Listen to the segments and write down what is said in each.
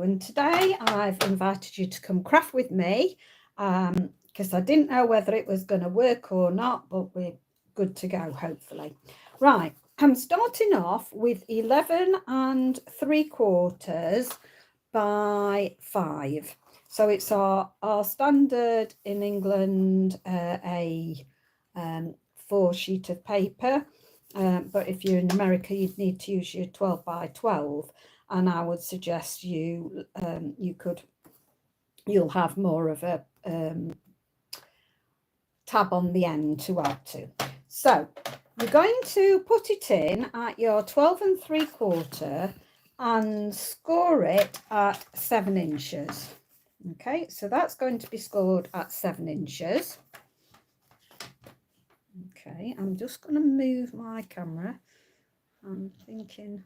And today I've invited you to come craft with me because I didn't know whether it was going to work or not, but we're good to go, hopefully. Right, I'm starting off with 11 3/4 by 5. So it's our standard in England, a 4 sheet of paper. But if you're in America, you'd need to use your 12 by 12. And I would suggest you'll have more of a tab on the end to add to. So you're going to put it in at your 12 3/4 and score it at 7 inches. Okay, so that's going to be scored at 7 inches. Okay, I'm just going to move my camera. I'm thinking,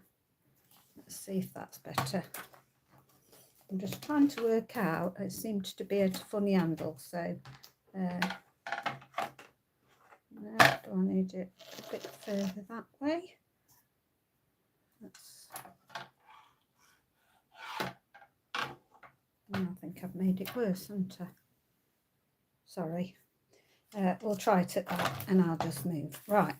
let's see if that's better. I'm just trying to work out, it seemed to be at a funny angle, so no, do I need it a bit further that way? I think I've made it worse, haven't I? Sorry. We'll try it at that and I'll just move. Right,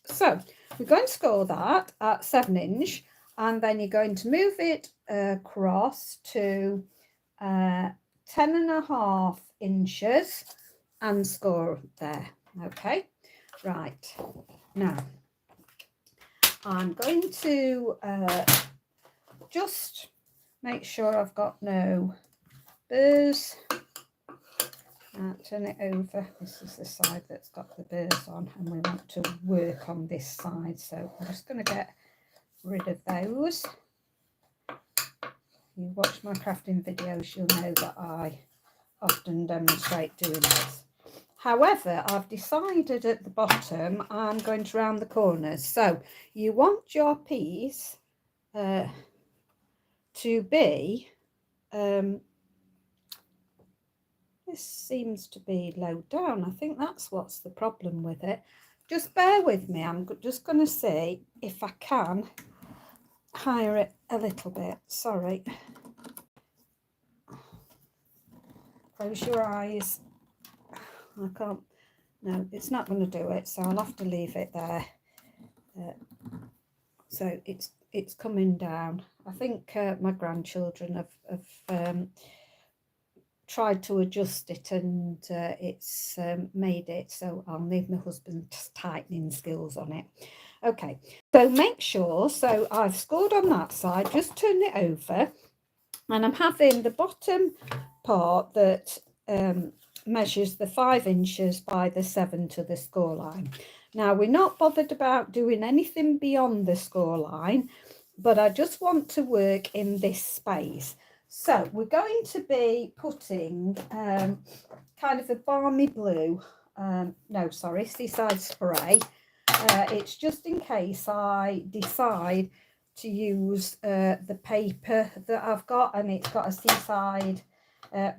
so we're going to score that at 7 inch. And then you're going to move it across to 10.5 inches and score there. Okay, right. Now, I'm going to just make sure I've got no burrs. Turn it over. This is the side that's got the burrs on, and we want to work on this side. So I'm just going to get rid of those. If you watch my crafting videos, you'll know that I often demonstrate doing this. However, I've decided at the bottom I'm going to round the corners. So you want your piece to be, this seems to be low down. I think that's what's the problem with it. Just bear with me. I'm just going to see if I can higher it a little bit. Sorry. Close your eyes. I can't. No, it's not going to do it, so I'll have to leave it there. So it's coming down. I think my grandchildren have tried to adjust it, and it's made it, so I'll need my husband's tightening skills on it. Okay, so make sure, so I've scored on that side, just turn it over, and I'm having the bottom part that measures the 5 inches by the 7 to the score line. Now, we're not bothered about doing anything beyond the score line, but I just want to work in this space. So we're going to be putting kind of a balmy blue, Seaside Spray. It's just in case I decide to use the paper that I've got, and it's got a seaside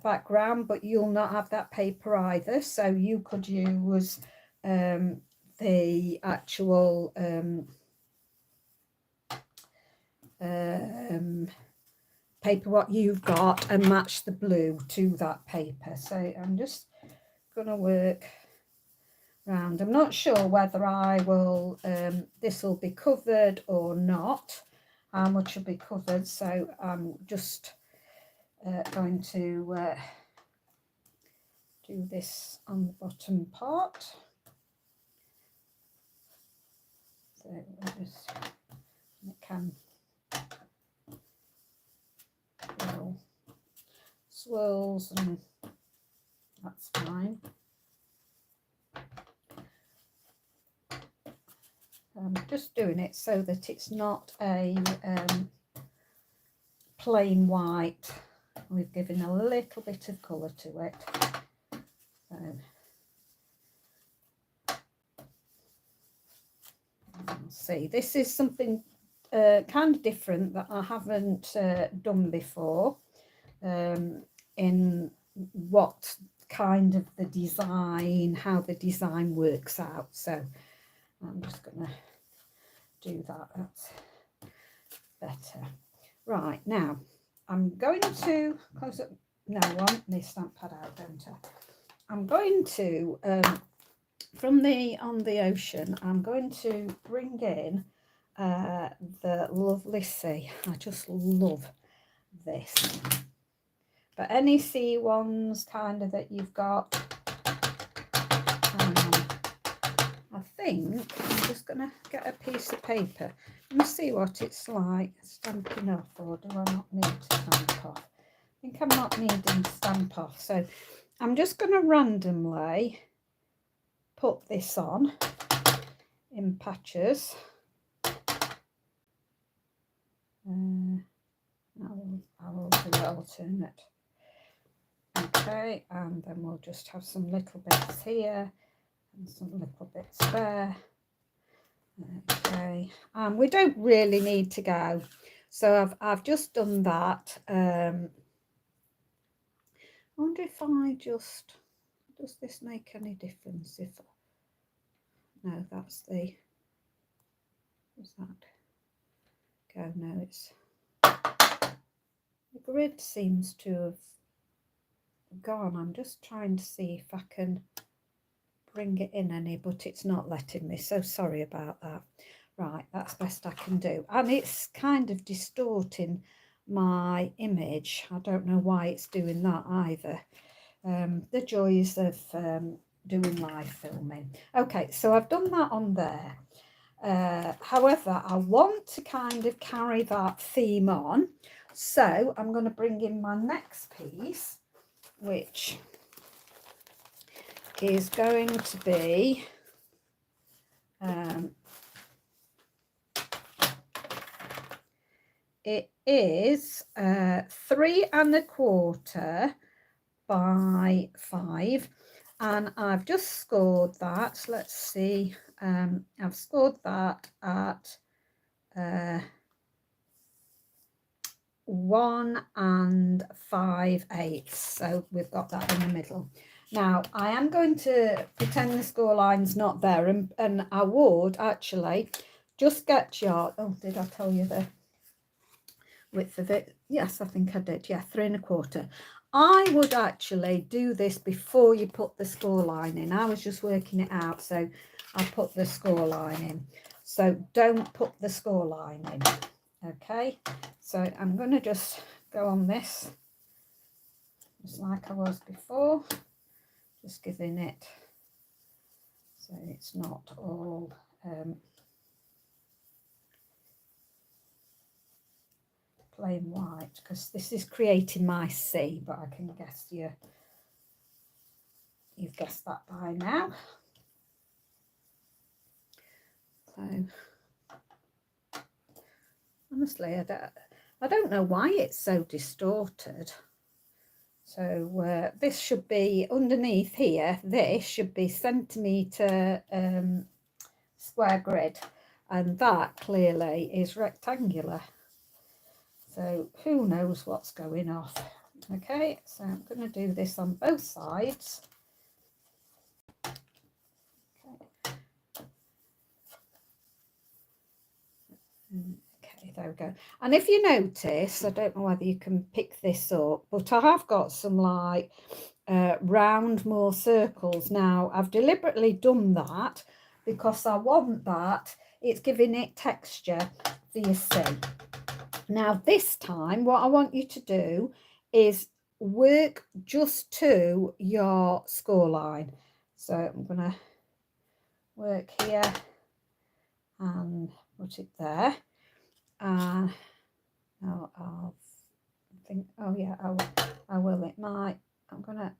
background, but you'll not have that paper either. So you could use the actual paper what you've got and match the blue to that paper. So I'm just going to work round. I'm not sure whether I will this will be covered or not, how much will be covered, so I'm just going to do this on the bottom part. So it can swirls, and that's fine. I'm just doing it so that it's not a plain white. We've given a little bit of colour to it. So see, this is something kind of different that I haven't done before in what kind of the design, how the design works out. So I'm just going to do that. That's better. Right, now I'm going to close up. No, I want my stamp pad out, don't I? I'm going to, from the On the Ocean, I'm going to bring in the Lovely Sea. I just love this. But any sea ones kind of that you've got, I think I'm just going to get a piece of paper and see what it's like stamping off, or do I not need to stamp off? I think I'm not needing to stamp off, so I'm just going to randomly put this on in patches. I will do it alternate. Okay, and then we'll just have some little bits here and some little bits there. Okay, and we don't really need to go. So I've just done that. I wonder if I just, does this make any difference? If no, that's the, is that go? No, it's the grid seems to have gone. I'm just trying to see if I can bring it in any, but it's not letting me, so sorry about that. Right, that's best I can do, and it's kind of distorting my image. I don't know why it's doing that either. The joys of doing live filming. Okay, so I've done that on there. However, I want to kind of carry that theme on, so I'm going to bring in my next piece, which is going to be it is 3 1/4 by 5, and I've just scored that. Let's see, I've scored that at 1 5/8, so we've got that in the middle. Now I am going to pretend the score line's not there, and I would actually just get your, oh, did I tell you the width of it? Yes, I think I did. Yeah, 3 1/4. I would actually do this before you put the score line in. I was just working it out, so I put the score line in. So don't put the score line in. Okay, so I'm going to just go on this just like I was before, just giving it so it's not all plain white, because this is creating my C, but I can guess you've guessed that by now. So honestly, I don't know why it's so distorted. So this should be underneath here. This should be centimetre square grid, and that clearly is rectangular. So who knows what's going off. Okay, so I'm going to do this on both sides. Okay, there we go. And if you notice, I don't know whether you can pick this up, but I have got some like round more circles. Now I've deliberately done that because I want that, it's giving it texture for your C. Now this time what I want you to do is work just to your score line. So I'm going to work here and put it there. Now I'll think, oh yeah, I will. It might, I'm going to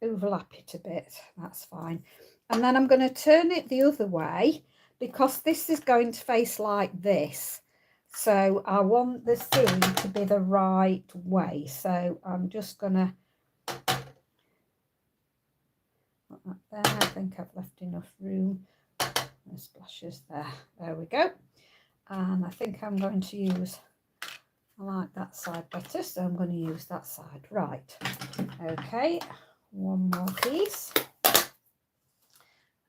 overlap it a bit. That's fine. And then I'm going to turn it the other way because this is going to face like this. So I want the C to be the right way. So I'm just going to put that there. I think I've left enough room. No splashes there. There we go. And I think I'm going to use, I like that side better, so I'm going to use that side. Right. Okay. One more piece.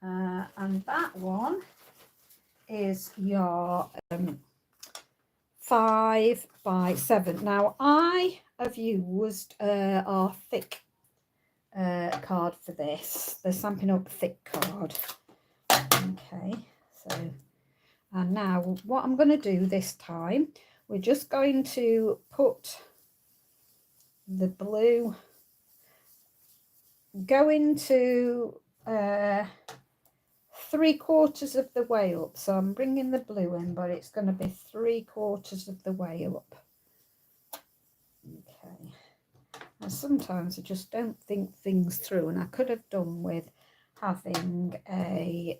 And that one is your 5 by 7. Now I have used our thick card for this, the Stampin' Up! Thick card. Okay, so, and now what I'm going to do this time, we're just going to put the blue, go into 3/4 of the way up. So I'm bringing the blue in, but it's going to be 3/4 of the way up. Okay. And sometimes I just don't think things through, and I could have done with having a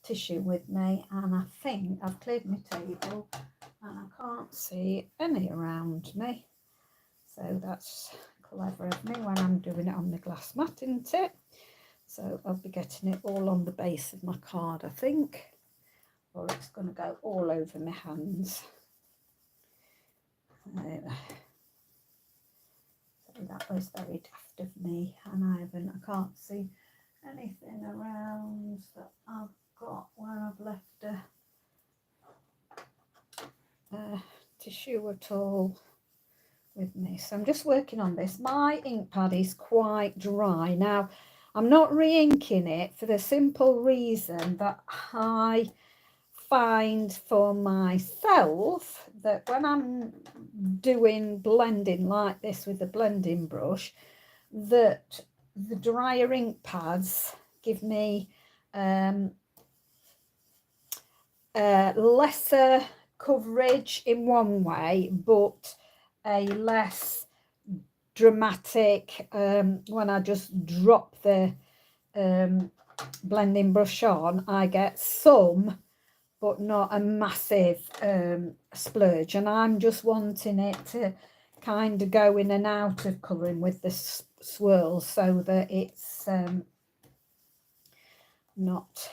tissue with me, and I think I've cleared my table and I can't see any around me, so that's clever of me when I'm doing it on the glass mat, isn't it? So I'll be getting it all on the base of my card, I think, or it's going to go all over my hands. So that was very daft of me, and I can't see anything around that I've got where I've left a tissue at all with me. So I'm just working on this. My ink pad is quite dry now. I'm not re-inking it for the simple reason that I find for myself that when I'm doing blending like this with a blending brush, that the drier ink pads give me lesser coverage in one way, but a less dramatic when I just drop the blending brush on, I get some but not a massive splurge, and I'm just wanting it to kind of go in and out of colouring with the swirls so that it's not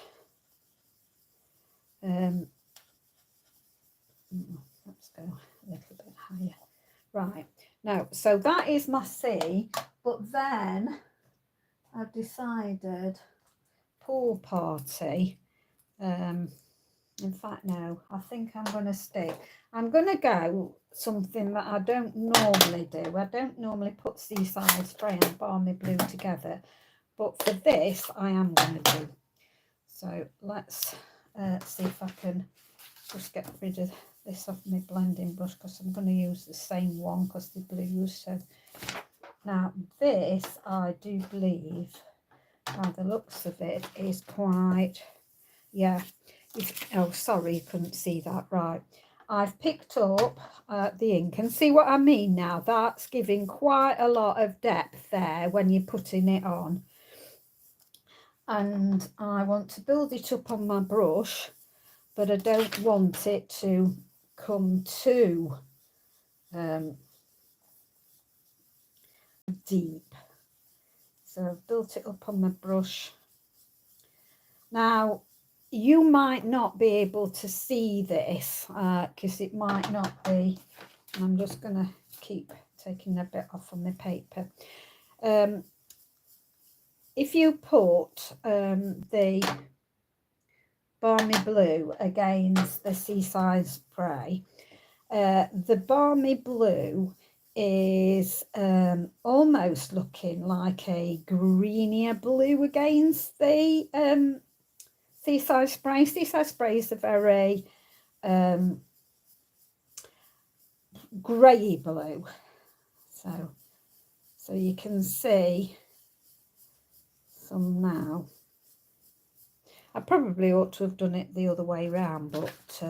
let's go a little bit higher. Right, now, so that is my C, but then I've decided pool party. In fact, no, I think I'm going to stick. I'm going to go something that I don't normally do. I don't normally put Seaside Spray and Balmy Blue together, but for this, I am going to do. So let's see if I can just get rid of this off my blending brush, because I'm going to use the same one because the blues. So now this, I do believe, by the looks of it, is quite, yeah. Oh, sorry, you couldn't see that. Right, I've picked up the ink, and see what I mean now. That's giving quite a lot of depth there when you're putting it on, and I want to build it up on my brush, but I don't want it to come too deep. So I've built it up on my brush. Now, you might not be able to see this because it might not be. I'm just going to keep taking a bit off on the paper. If you put the Balmy Blue against the Seaside Spray, the Balmy Blue is almost looking like a greenier blue against the Seaside Spray. Seaside Spray is a very grey blue, so you can see some now. I probably ought to have done it the other way around, but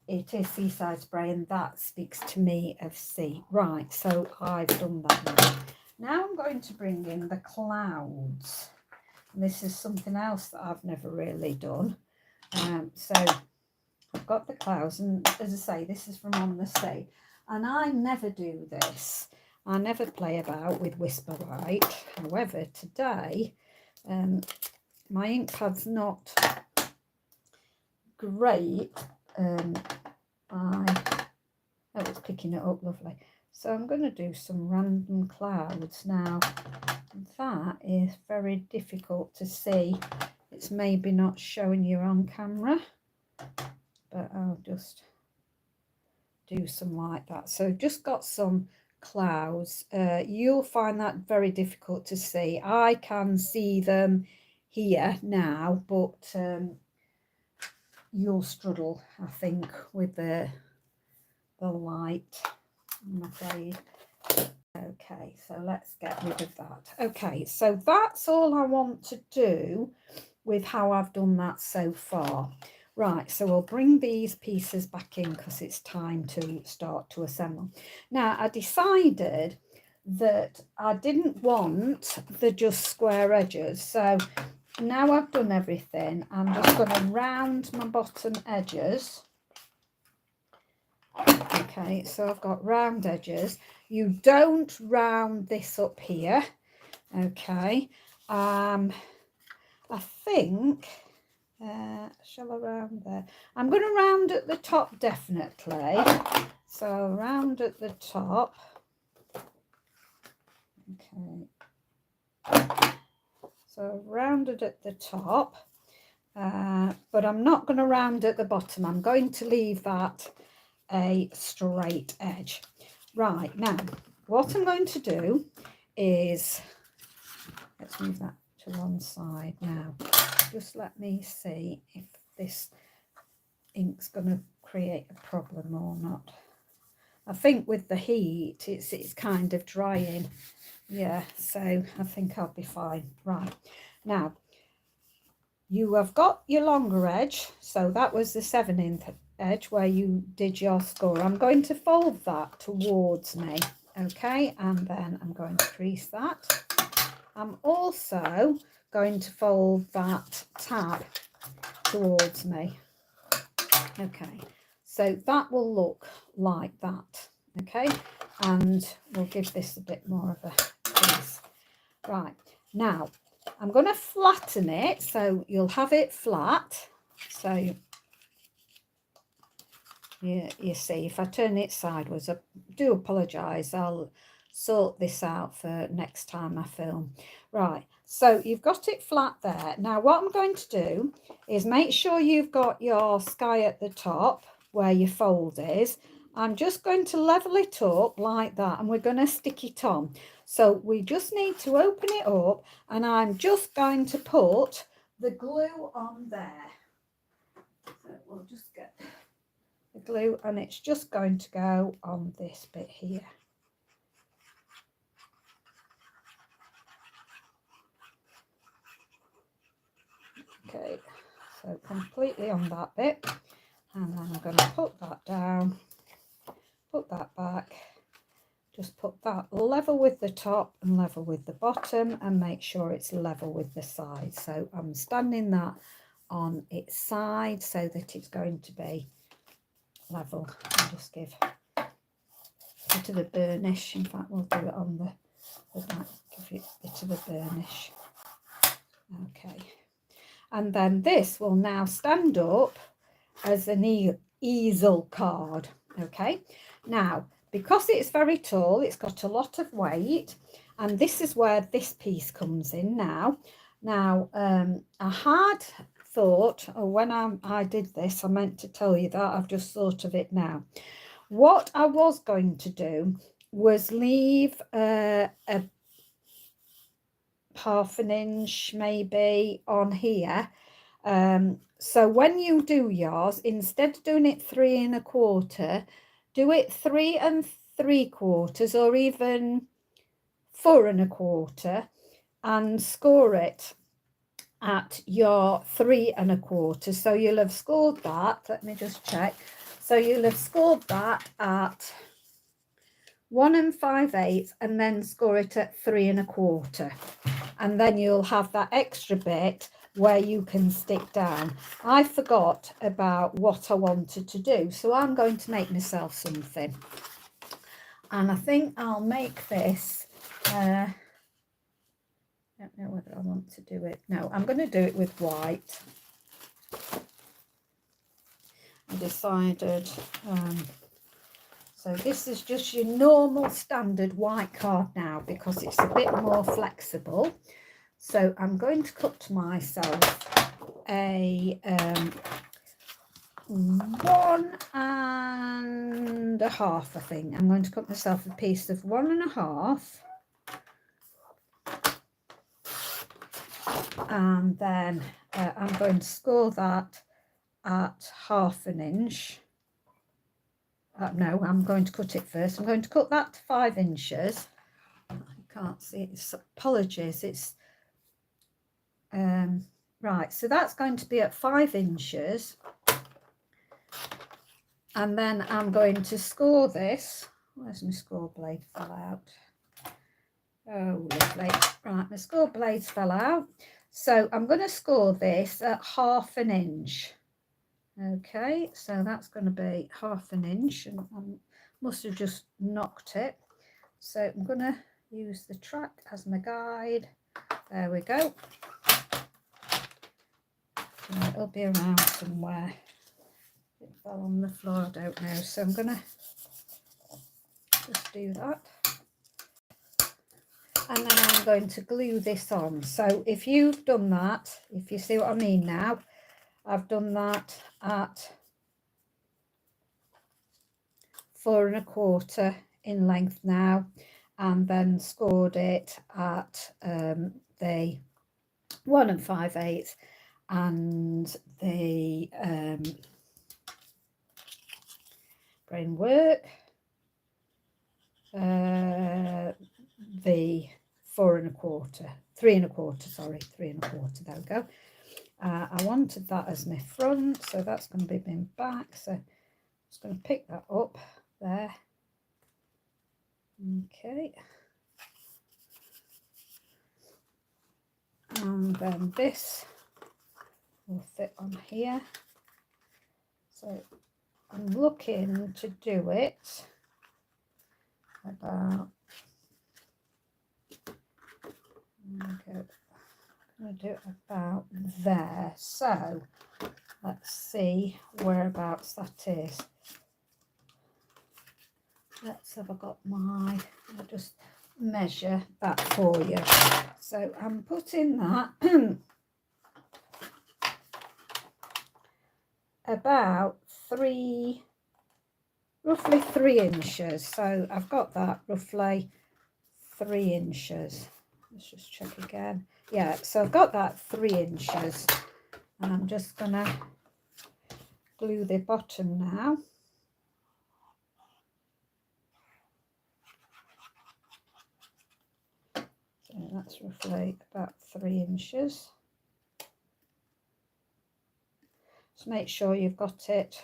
it is Seaside Spray, and that speaks to me of sea. Right, so I've done that now. Now I'm going to bring in the clouds. And this is something else that I've never really done. So I've got the clouds, and as I say, this is from On the Sea. And I never do this. I never play about with Whisper White. However, today, my ink pad's not great. It's picking it up lovely. So I'm going to do some random clouds now. That is very difficult to see. It's maybe not showing you on camera. but I'll just do some like that. So just got some clouds. You'll find that very difficult to see. I can see them here now, but you'll struggle, I think, with the light, I'm afraid. Okay, so let's get rid of that. Okay, so that's all I want to do with how I've done that so far. Right, so we'll bring these pieces back in because it's time to start to assemble. Now, I decided that I didn't want the just square edges. So now I've done everything, I'm just going to round my bottom edges. Okay, so I've got round edges. You don't round this up here. Okay, I think, shall I round there? I'm going to round at the top definitely. So round at the top. Okay, so rounded at the top, but I'm not going to round at the bottom. I'm going to leave that a straight edge. Right, now what I'm going to do is, let's move that to one side now. Just let me see if this ink's going to create a problem or not. I think with the heat it's kind of drying. Yeah, so I think I'll be fine. Right, now you have got your longer edge, so that was the 7-inch edge where you did your score. I'm going to fold that towards me, okay, and then I'm going to crease that. I'm also going to fold that tab towards me. Okay, so that will look like that. Okay, and we'll give this a bit more of a crease. Right, now I'm going to flatten it so you'll have it flat. So you see, if I turn it sideways, I do apologise. I'll sort this out for next time I film. Right, so you've got it flat there. Now what I'm going to do is make sure you've got your sky at the top where your fold is. I'm just going to level it up like that, and we're going to stick it on. So we just need to open it up, and I'm just going to put the glue on there. So we'll just get the glue, and it's just going to go on this bit here. Okay, so completely on that bit, and then I'm going to put that down, put that back, just put that level with the top and level with the bottom, and make sure it's level with the side. So I'm standing that on its side so that it's going to be level. I'll just give a bit of a burnish. In fact, we'll do it on the back, give it a bit of a burnish. Okay, and then this will now stand up as an easel card. Okay, now because it's very tall, it's got a lot of weight, and this is where this piece comes in now. Now I had thought, oh, when I did this, I meant to tell you that, I've just thought of it now. What I was going to do was leave a half an inch maybe on here. So when you do yours, instead of doing it 3 1/4, do it 3 3/4 or even 4 1/4, and score it at your 3 1/4. So you'll have scored that, let me just check. So you'll have scored that at 1 5/8 and then score it at 3 1/4, and then you'll have that extra bit where you can stick down. I forgot about what I wanted to do, so I'm going to make myself something, and I think I'll make this I don't know whether I want to do it. No, I'm going to do it with white. I decided so this is just your normal standard white card now, because it's a bit more flexible. So I'm going to cut myself a 1.5, I think. I'm going to cut myself a piece of 1.5, and then I'm going to score that at 1/2 inch. No, I'm going to cut it first. I'm going to cut that to 5 inches. I can't see it. Apologies. It's right. So that's going to be at 5 inches. And then I'm going to score this. Where's my score blade? Fell out. Oh, lovely. Right, my score blades fell out. So I'm going to score this at 1/2 inch. Okay, so that's going to be 1/2 inch, and I must have just knocked it. So I'm going to use the track as my guide. There we go. And it'll be around somewhere. It fell on the floor, I don't know. So I'm going to just do that. And then I'm going to glue this on. So if you've done that, if you see what I mean now, I've done that at 4.25 in length now, and then scored it at the 1 5/8 and the brain work, the 4.25, 3.25, sorry, 3.25, there we go. I wanted that as my front, so that's going to be my back, so I'm just going to pick that up there. Okay, and then this will fit on here. So I'm looking to do it about, okay, I'm going to do it about there. So let's see whereabouts that is. Let's have I got my, I'll just measure that for you. So I'm putting that about roughly 3 inches. So I've got that roughly 3 inches. Let's just check again. Yeah, so I've got that 3 inches, and I'm just gonna glue the bottom now. So that's roughly about 3 inches. Just make sure you've got it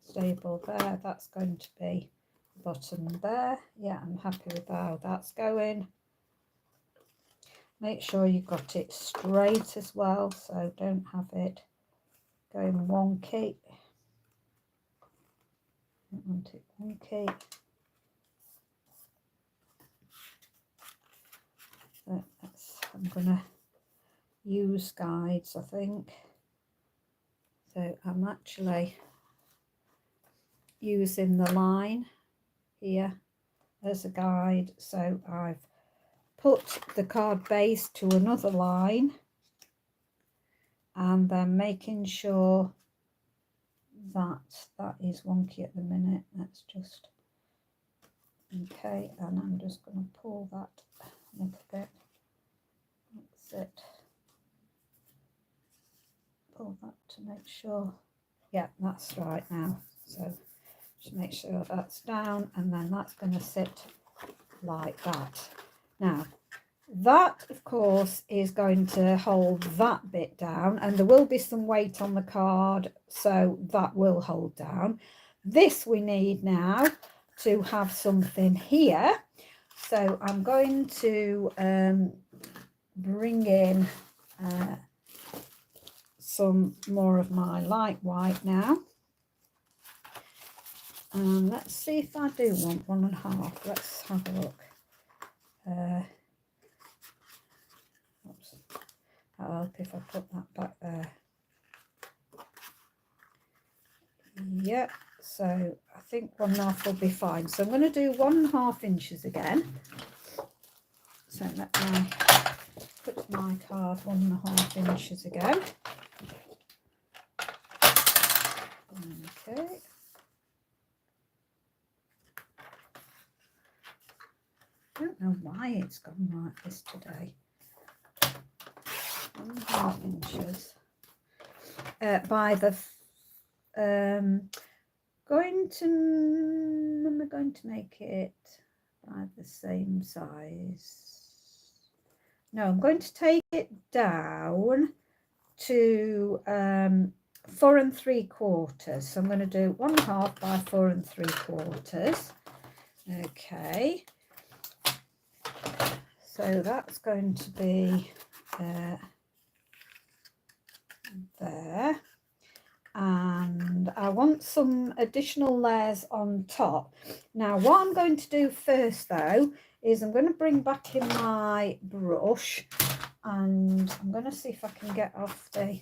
stable there. That's going to be the bottom there. Yeah, I'm happy with how that's going. Make sure you've got it straight as well, so don't have it going wonky. Don't want it wonky. So I'm going to use guides, I think. So I'm actually using the line here as a guide. So I've put the card base to another line, and then making sure that is wonky at the minute. That's just okay, and I'm just going to pull that a little bit. That's it. Pull that to make sure. Yeah, that's right now. So just make sure that's down, and then that's going to sit like that. Now that of course is going to hold that bit down, and there will be some weight on the card, so that will hold down. This we need now to have something here, so I'm going to bring in some more of my light white now, and let's see if I do want 1.5. Let's have a look. Oops. That'll help if I put that back there. Yep, so I think 1.5 will be fine. So I'm going to do 1.5 inches again. So let me put my card 1.5 inches again. know why it's gone like this today. 1.5 inches by the going to, am I going to make it by the same size? No, I'm going to take it down to 4 3/4. So I'm going to do 1/2 by 4 3/4. Okay. So that's going to be there. And I want some additional layers on top. Now what I'm going to do first though is I'm going to bring back in my brush and I'm going to see if I can get off the,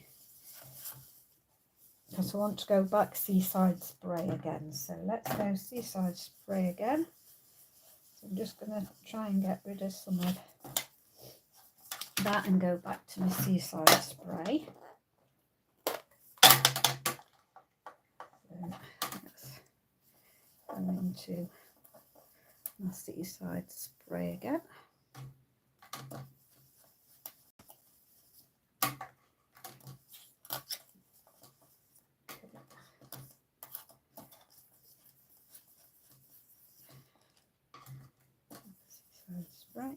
because I want to go back Seaside Spray again. So let's go Seaside Spray again. So I'm just going to try and get rid of some of that and go back to my Seaside Spray. Let's go into my Seaside Spray again. Seaside Spray.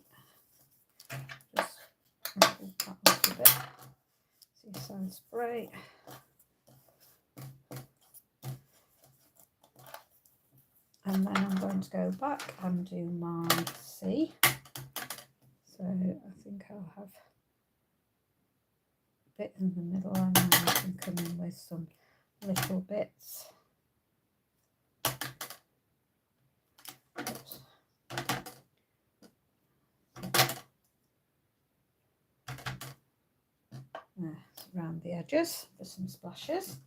Just move that a little bit. Seaside Spray. And then I'm going to go back and do my C. So I think I'll have a bit in the middle and then I can come in with some little bits. Around the edges for some splashes.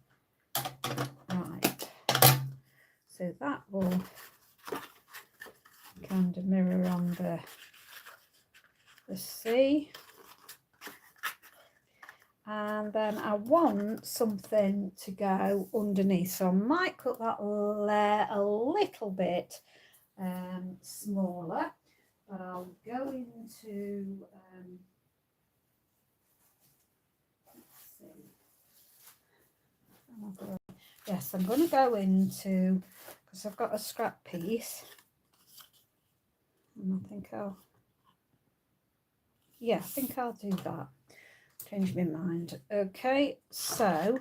Right. So that will kind of mirror on the sea. And then I want something to go underneath. So I might cut that layer a little bit smaller. But I'll go into, let's see. Yes, I'm going to go into, because I've got a scrap piece. And I think I'll do that. Change my mind. Okay, so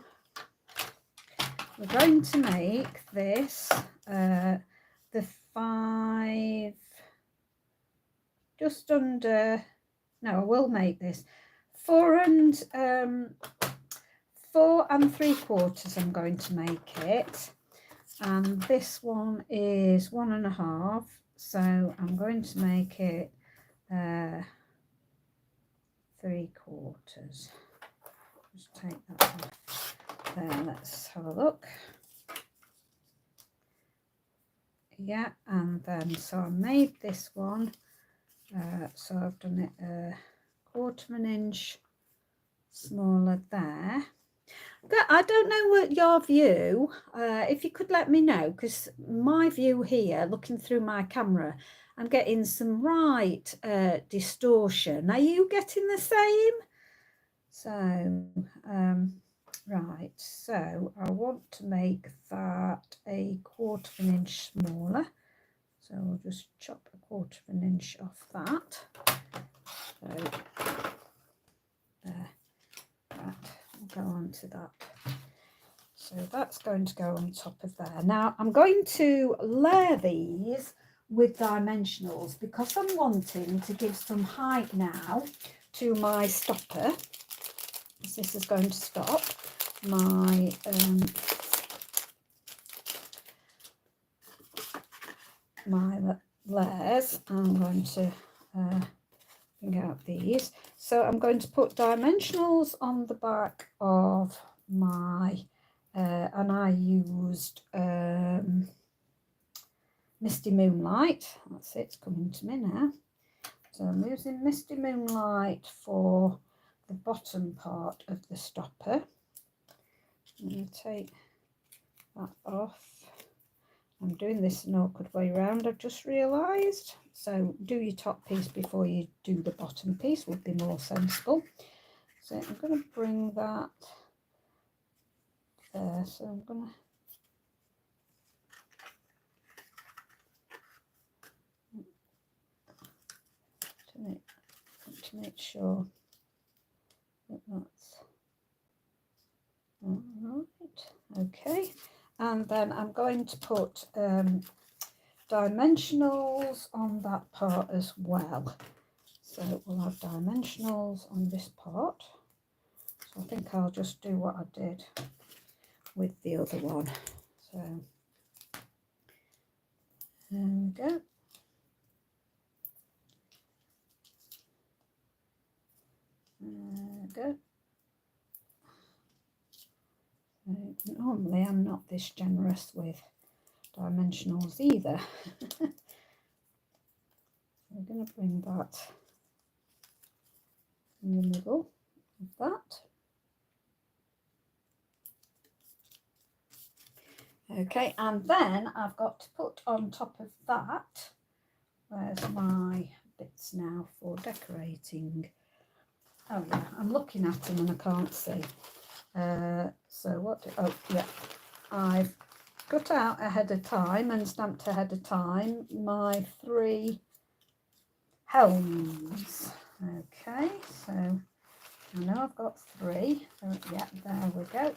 we're going to make this the 5, just under, no, I will make this 4 3/4. I'm going to make it, and this one is 1.5. So I'm going to make it 3/4. Just take that off there. Let's have a look. Yeah, and then so I made this one. So I've done it 1/4 inch smaller there. I don't know what your view, if you could let me know, because my view here, looking through my camera, I'm getting some right distortion. Are you getting the same? So, right, so I want to make that 1/4 inch smaller. So I'll just chop 1/4 inch off that. So there, I'll go on to that. So that's going to go on top of there. Now I'm going to layer these with dimensionals because I'm wanting to give some height now to my stopper. This is going to stop my my layers. I'm going to bring out these. So I'm going to put dimensionals on the back of my and I used Misty Moonlight. That's it, it's coming to me now. So I'm using Misty Moonlight for the bottom part of the stopper. I'm going to take that off. I'm doing this an awkward way around, I've just realised. So do your top piece before you do the bottom piece would be more sensible. So I'm going to bring that there. So I'm going to make sure that that's all right. Okay, and then I'm going to put dimensionals on that part as well. So we'll have dimensionals on this part. So I think I'll just do what I did with the other one. So there we go. There we go. So normally I'm not this generous with dimensionals either. We're going to bring that in the middle of that. Okay, and then I've got to put on top of that, where's my bits now for decorating? Oh yeah, I'm looking at them and I can't see. So what, oh yeah, I've cut out ahead of time and stamped ahead of time my 3 helms. Okay, so I know I've got 3. So yeah, there we go.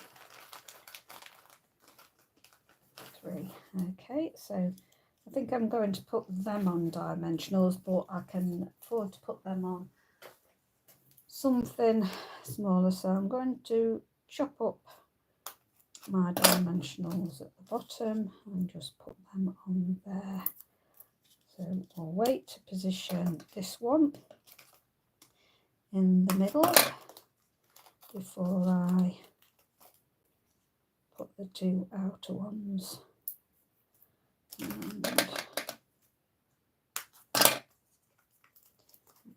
3. Okay, so I think I'm going to put them on dimensionals, but I can afford to put them on something smaller. So I'm going to chop up my dimensionals at the bottom and just put them on there. So I'll wait to position this one in the middle before I put the 2 outer ones. And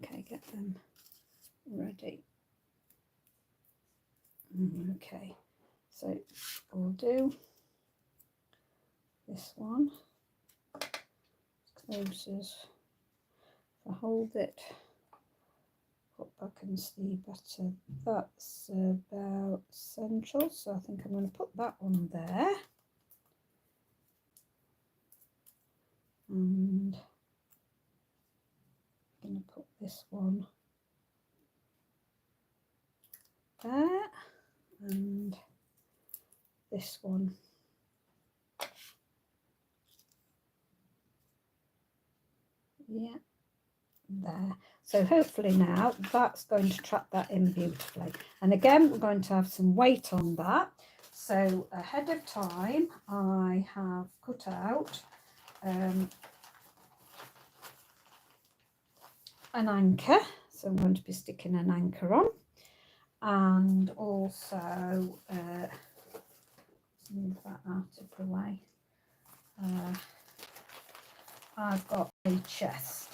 okay, get them ready. Okay, so we'll do this one closes. If I hold it, put back and see better, that's about central, so I think I'm going to put that one there. And I'm going to put this one there and this one yeah there. So hopefully now that's going to trap that in beautifully, and again we're going to have some weight on that. So ahead of time I have cut out an anchor, so I'm going to be sticking an anchor on, and also move that out of the way. I've got a chest.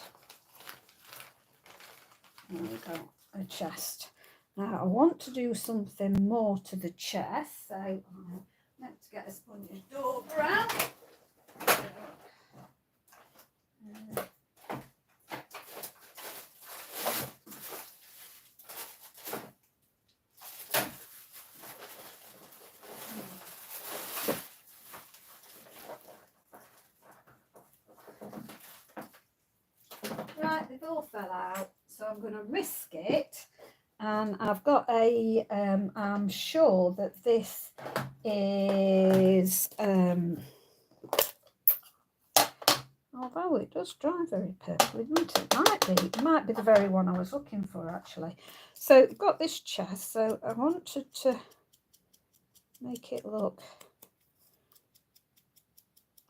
There we go, a chest. Now I want to do something more to the chest, so I'm going to get a sponge dauber out. Right, they've all fell out, so I'm going to risk it. And I've got a, I'm sure that this is, although it does dry very perfectly, doesn't it? It might be the very one I was looking for actually. So I've got this chest, so I wanted to make it look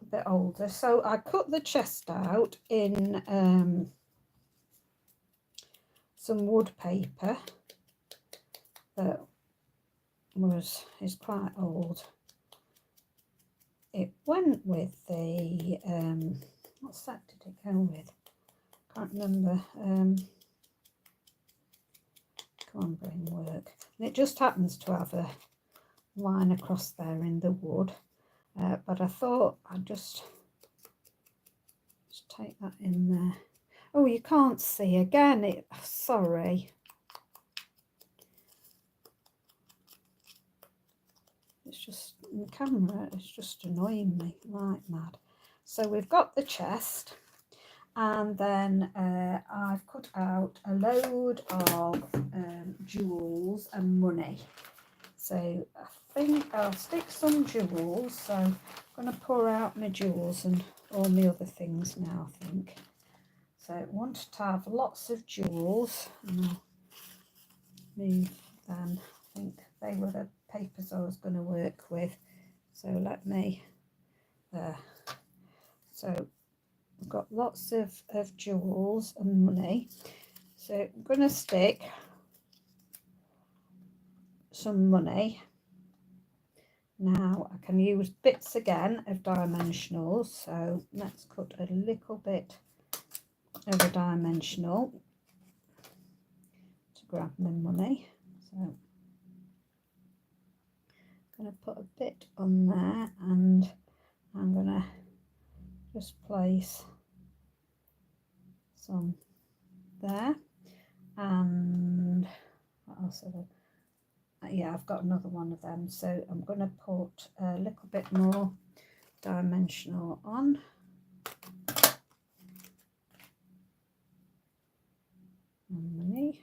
a bit older. So I cut the chest out in some wood paper that is quite old. It went with the what set did it go with? Can't remember. Come on, brain work. And it just happens to have a line across there in the wood, but I thought I'd just take that in there Oh, you can't see again. Sorry. It's just the camera. It's just annoying me like mad. So we've got the chest, and then I've cut out a load of jewels and money. So I think I'll stick some jewels. So I'm going to pour out my jewels and all my other things now, I think. So I wanted to have lots of jewels, and I'll move them. I think they were the papers I was going to work with. So let me, there. So I've got lots of jewels and money. So I'm going to stick some money. Now I can use bits again of dimensionals. So let's cut a little bit of a dimensional to grab my money. So I'm going to put a bit on there, and I'm going to just place some there. And what else have I? Yeah, I've got another one of them, so I'm going to put a little bit more dimensional on. Money.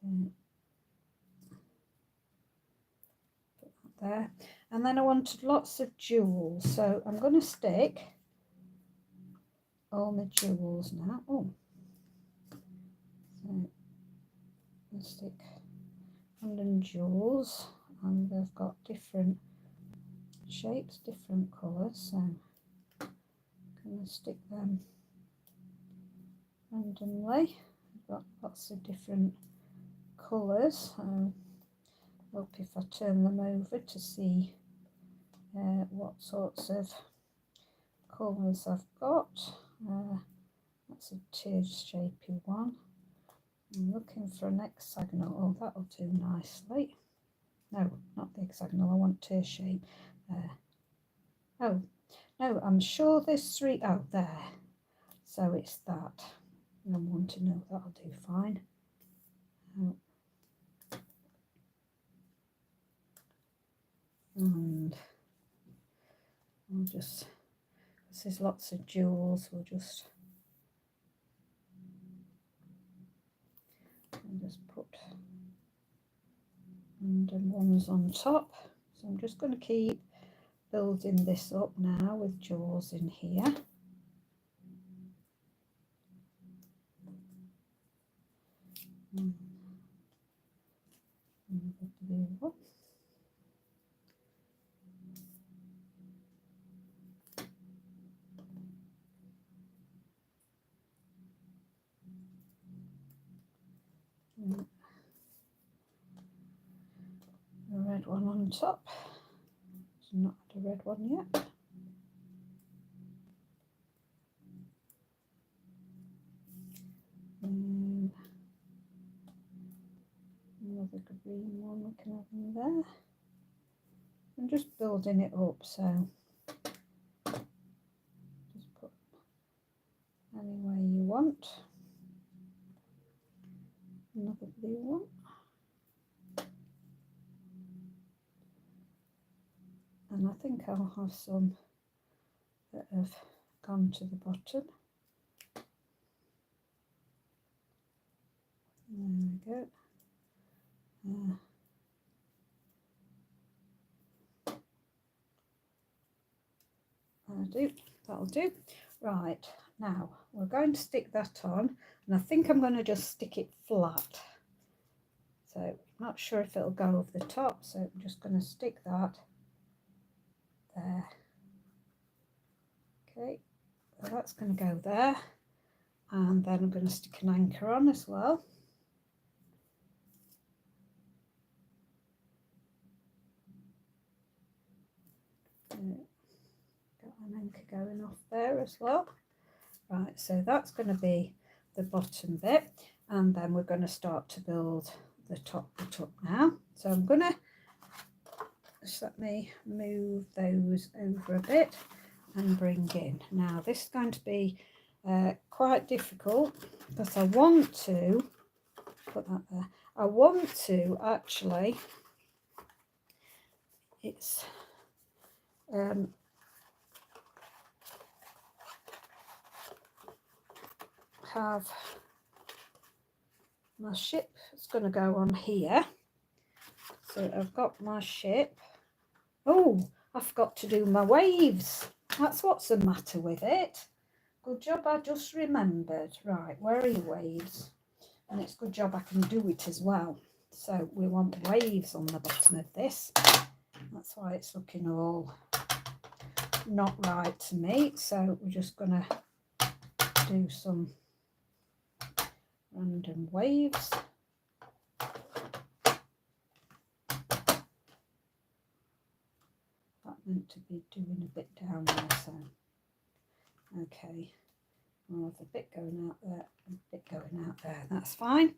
So put that there. And then I wanted lots of jewels, so I'm going to stick all my jewels now. Oh, so I'll stick 100 jewels, and they've got different shapes, different colours, so I'm going to stick them randomly. I've got lots of different colours. Hope if I turn them over to see what sorts of colours I've got. That's a tear-shapy one. I'm looking for an hexagonal. Oh, that'll do nicely. No, not the hexagonal. I want tear shape. Oh, no, I'm sure there's 3. Oh, there. So it's that. I want to know that'll do fine. Oh. And I'll just, because there's lots of jewels, we'll just put random ones on top. So I'm just going to keep building this up now with jewels in here. Another blue one. A red one on top. It's not a red one yet. Another green one we can have in there. I'm just building it up, so just put any way you want. Another blue one. And I think I'll have some that have gone to the bottom. There we go. That'll do. Right, now we're going to stick that on, and I think I'm going to just stick it flat. So not sure if it'll go over the top, so I'm just going to stick that there. Okay, so that's going to go there, and then I'm going to stick an anchor on as well. Got an anchor going off there as well. Right, so that's going to be the bottom bit, and then we're going to start to build the top bit up now. So I'm going to just let me move those over a bit, and bring in. Now this is going to be quite difficult because I want to put that there. I want to actually, it's have my ship. It's going to go on here. So I've got my ship. Oh, I forgot to do my waves. That's what's the matter with it. Good job, I just remembered. Right, where are your waves? And it's good job I can do it as well. So we want waves on the bottom of this. That's why it's looking all not right to me. So we're just going to do some random waves. That meant to be doing a bit down there, so okay. Well, there's a bit going out there, a bit going out there. That's fine.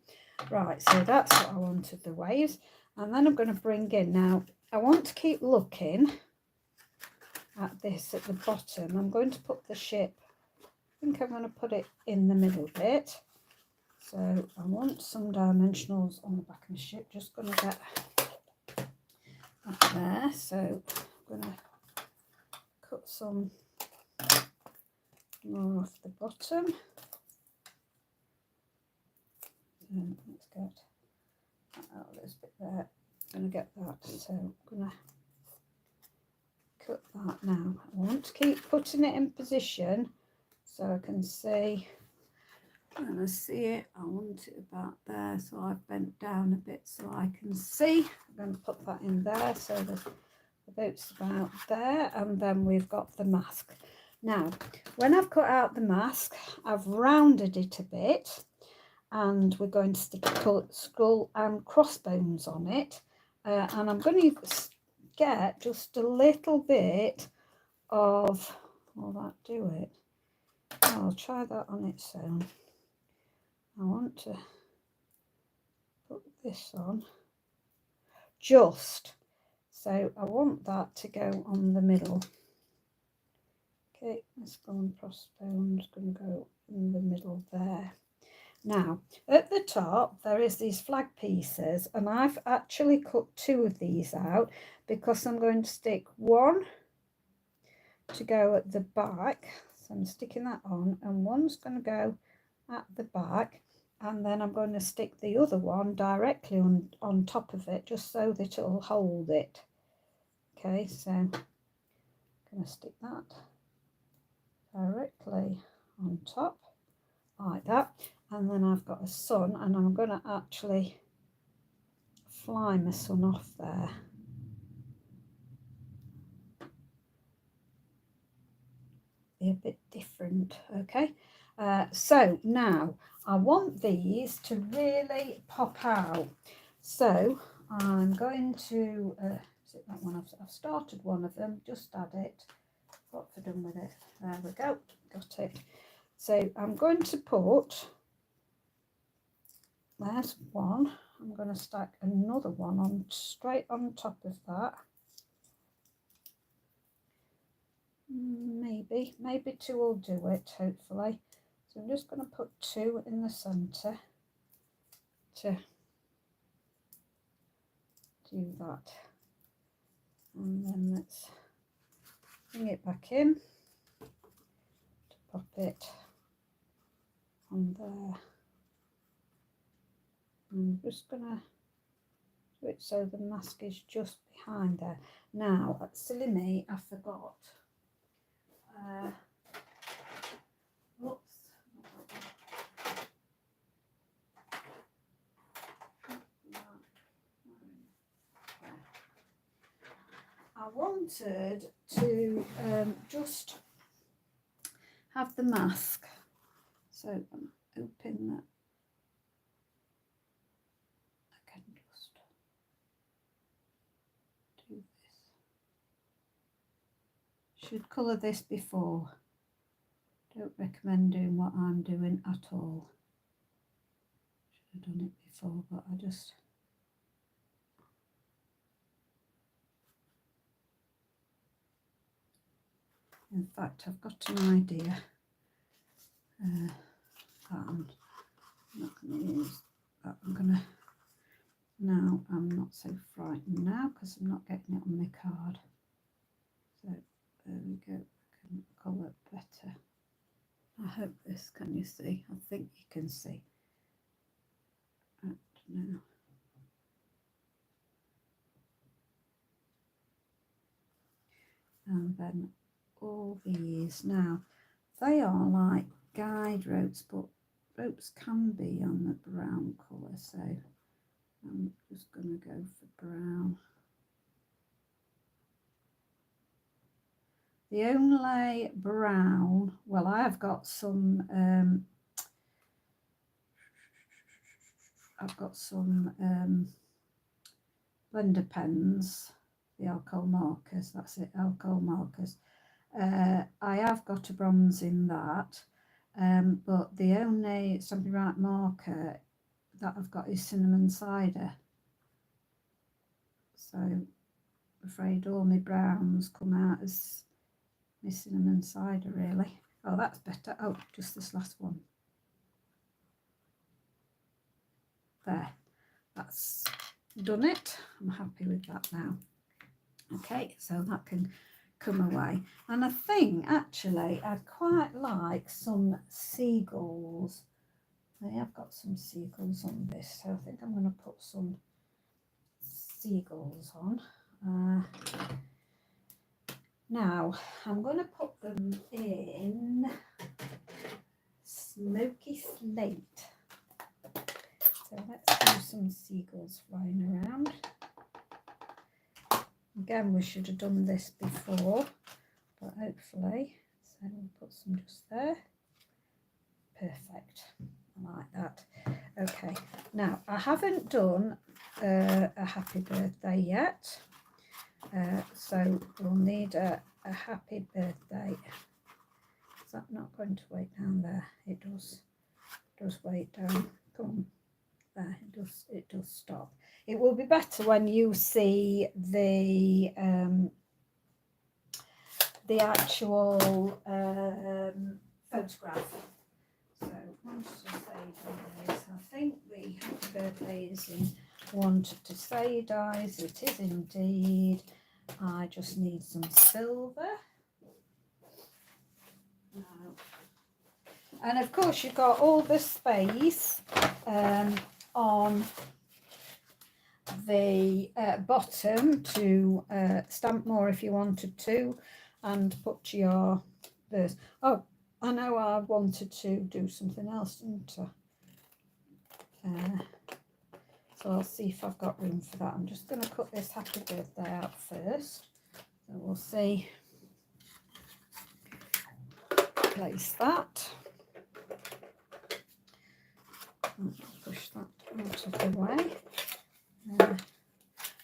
Right, so that's what I wanted, the waves. And then I'm going to bring in, now I want to keep looking at this at the bottom. I'm going to put the ship, I think I'm going to put it in the middle bit. So I want some dimensionals on the back of the ship. Just going to get that there. So I'm going to cut some more off the bottom. Let's get that out a little bit there. I'm going to get that. So I'm going to cut that now. I want to keep putting it in position so I can see. When I see it, I want it about there, so I've bent down a bit so I can see. I'm going to put that in there so the boat's about there, and then we've got the mask. Now, when I've cut out the mask, I've rounded it a bit, and we're going to stick a skull and crossbones on it, and I'm going to get just a little bit of, will that do it? I'll try that on its own. I want to put this on just, so I want that to go on the middle. Okay, this skull and crossbones going to go in the middle there. Now at the top there is these flag pieces, and I've actually cut 2 of these out because I'm going to stick one to go at the back, so I'm sticking that on, and one's going to go at the back, and then I'm going to stick the other one directly on top of it just so that it'll hold it. Okay, so I'm going to stick that directly on top like that, and then I've got a sun, and I'm going to actually fly my sun off there. Be a bit different. Okay, so now I want these to really pop out, so I'm going to is it that one? I've started one of them, just add it. What have I done with it? There we go, got it. So I'm going to put, there's one, I'm going to stack another one on straight on top of that. Maybe 2 will do it, hopefully. So I'm just going to put 2 in the centre to do that, and then let's bring it back in to pop it on there. I'm just going to do it so the mask is just behind there. Now, silly me, I forgot. Whoops. I wanted to just have the mask, so I'm open that. I can just do this. Should colour this before. Don't recommend doing what I'm doing at all. Should have done it before, but I just. In fact, I've got an idea that I'm not going to use that. Now I'm not so frightened now because I'm not getting it on my card. So there we go, I can colour better. I hope this, can you see? I think you can see. Now. And then all these, now they are like guide ropes, but ropes can be on the brown colour, so I'm just going to go for brown. The only brown, well, I've got some blender pens, the alcohol markers, that's it, alcohol markers. I have got a bronze in that, but the only Stampin' Right marker that I've got is cinnamon cider. So I'm afraid all my browns come out as my cinnamon cider, really. Oh, that's better. Oh, just this last one. There, that's done it. I'm happy with that now. Okay, so that can come away. And I think actually I'd quite like some seagulls. I have got some seagulls on this, so I think I'm going to put some seagulls on. Now I'm going to put them in Smoky Slate. So let's do some seagulls flying around. Again, we should have done this before, but hopefully, so we'll put some just there. Perfect, I like that. Okay, now I haven't done a happy birthday yet, so we'll need a happy birthday. Is that not going to weight down there? It does weight down. Come on. There, it does stop. It will be better when you see the actual photograph. So wanted to say dies. I think the happy birthday is in wanted to say dies. It is indeed. I just need some silver. And of course you've got all the space on the bottom to stamp more if you wanted to, and put your this. Oh, I know I wanted to do something else, didn't I? So I'll see if I've got room for that. I'm just going to cut this happy birthday out first, so we'll see. Place that. Push that out of the way.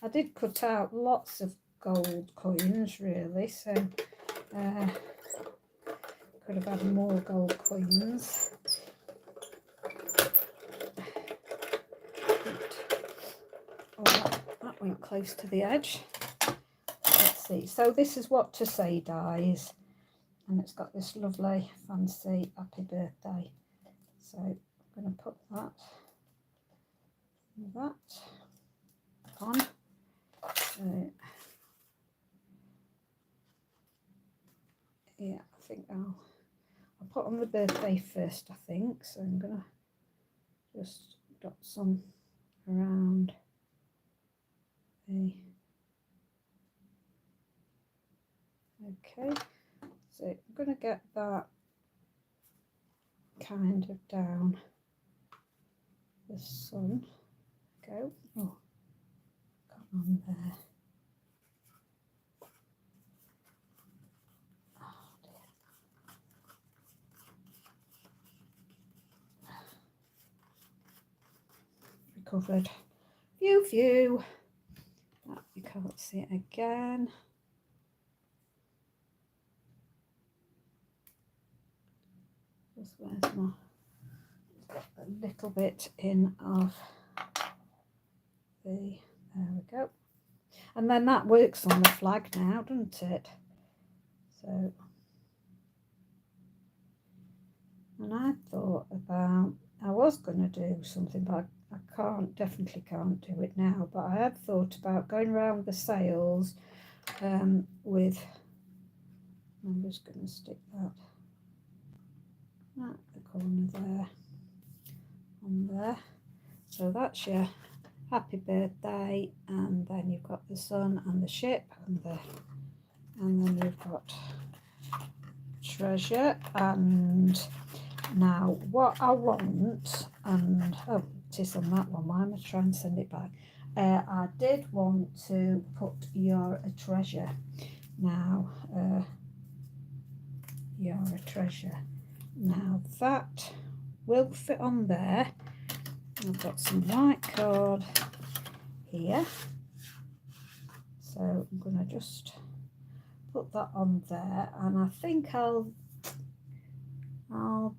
I did cut out lots of gold coins, really, so could have had more gold coins. Oh, that went close to the edge. Let's see. So this is what to say dies, and it's got this lovely fancy happy birthday. So I'm going to put that on. So, yeah, I think I'll put on the birthday first, I think. So I'm going to just dot some around the... Okay, so I'm going to get that kind of down the sun. Go. Oh, got on there. Oh dear. Recovered. View. Oh, you can't see it again. Just where's my... Got a little bit in of the... There we go. And then that works on the flag now, doesn't it? So And I thought about, I was going to do something, but I definitely can't do it now. But I had thought about going around the sails with, I'm just going to stick that at the corner there, on there. So that's your happy birthday, and then you've got the sun and the ship, and then you've got treasure. And now what I want, and oh, it is on that one. Why am I trying to send it back? I did want to put your treasure. Now you're a treasure. Now that will fit on there. I've got some white card here, so I'm going to just put that on there, and I think I'll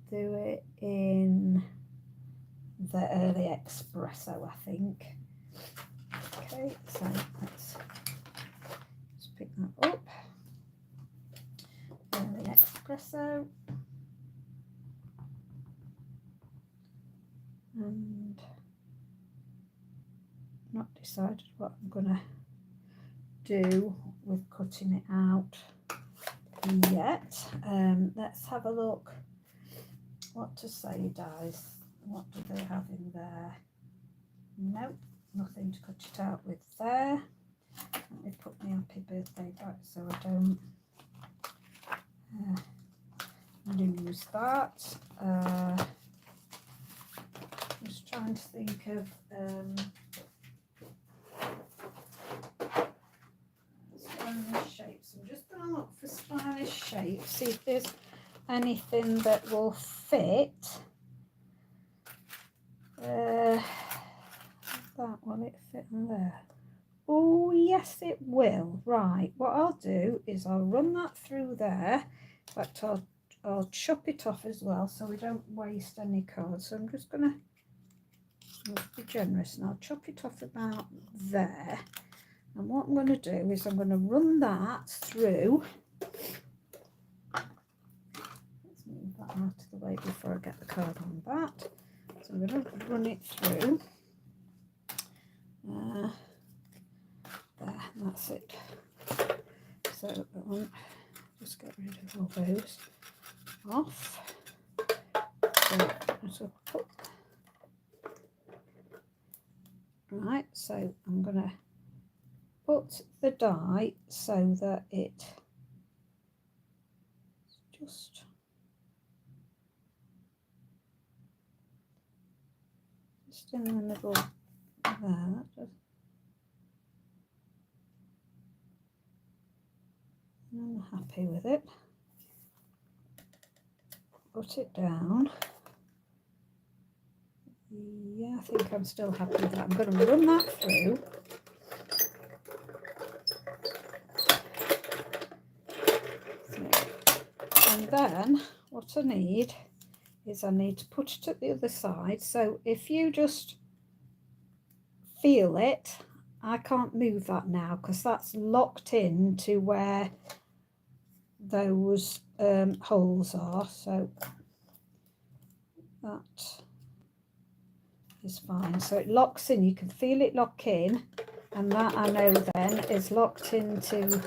do it in the early espresso, I think. Okay, so let's pick that up. Early espresso. And not decided what I'm gonna do with cutting it out yet. Let's have a look what to say, guys. What do they have in there? Nope, nothing to cut it out with there. Let me put my happy birthday back so I don't lose that. Just trying to think of stylish shapes. I'm just going to look for stylish shapes, see if there's anything that will fit. That will it fit in there? Oh yes, it will. Right, what I'll do is I'll run that through there. In fact, I'll chop it off as well so we don't waste any cards. So I'm just going to be generous, and I'll chop it off about there. And what I'm going to do is I'm going to run that through. Let's move that out of the way before I get the card on that. So I'm going to run it through. There, that's it. So just get rid of all those off. So put, right, so I'm going to put the die so that it's just in the middle there. I'm happy with it. Put it down. Yeah, I think I'm still happy with that. I'm going to run that through. And then what I need is I need to put it at the other side. So if you just feel it, I can't move that now because that's locked in to where those holes are. So that is fine. So it locks in. You can feel it lock in, and that I know then is locked into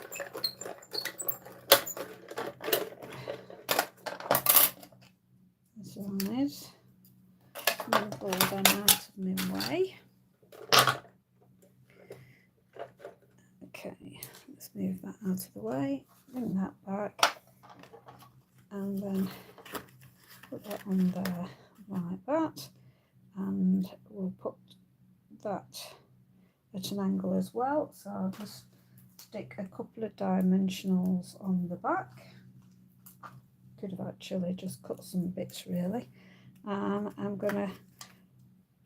this one is. Move all them out of my way. Okay, let's move that out of the way, bring that back, and then put that on there like that, and we'll put that at an angle as well. So I'll just stick a couple of dimensionals on the back. Could have actually just cut some bits really, and I'm gonna,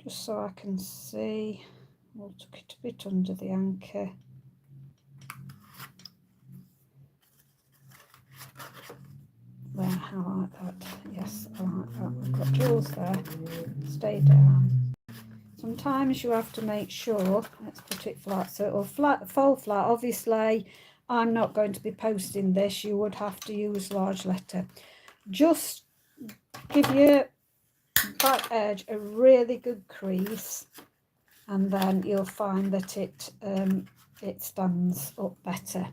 just so I can see, we'll tuck it a bit under the anchor. There, I like that. Yes, I like that. We've got jewels there. Stay down. Sometimes you have to make sure, let's put it flat, so it'll fall flat. Obviously, I'm not going to be posting this. You would have to use large letter. Just give your back edge a really good crease, and then you'll find that it stands up better.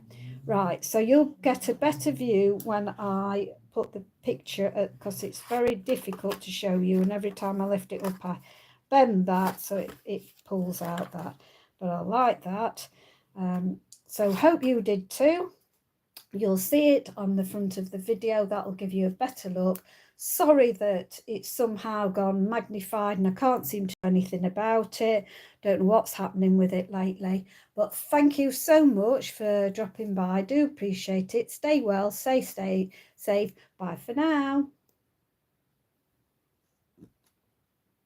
Right, so you'll get a better view when I put the picture at, because it's very difficult to show you, and every time I lift it up I bend that so it pulls out that, but I like that. So hope you did too. You'll see it on the front of the video. That'll give you a better look. Sorry that it's somehow gone magnified and I can't seem to do anything about it. Don't know what's happening with it lately, but thank you so much for dropping by. I do appreciate it. Stay well, stay safe. Bye for now.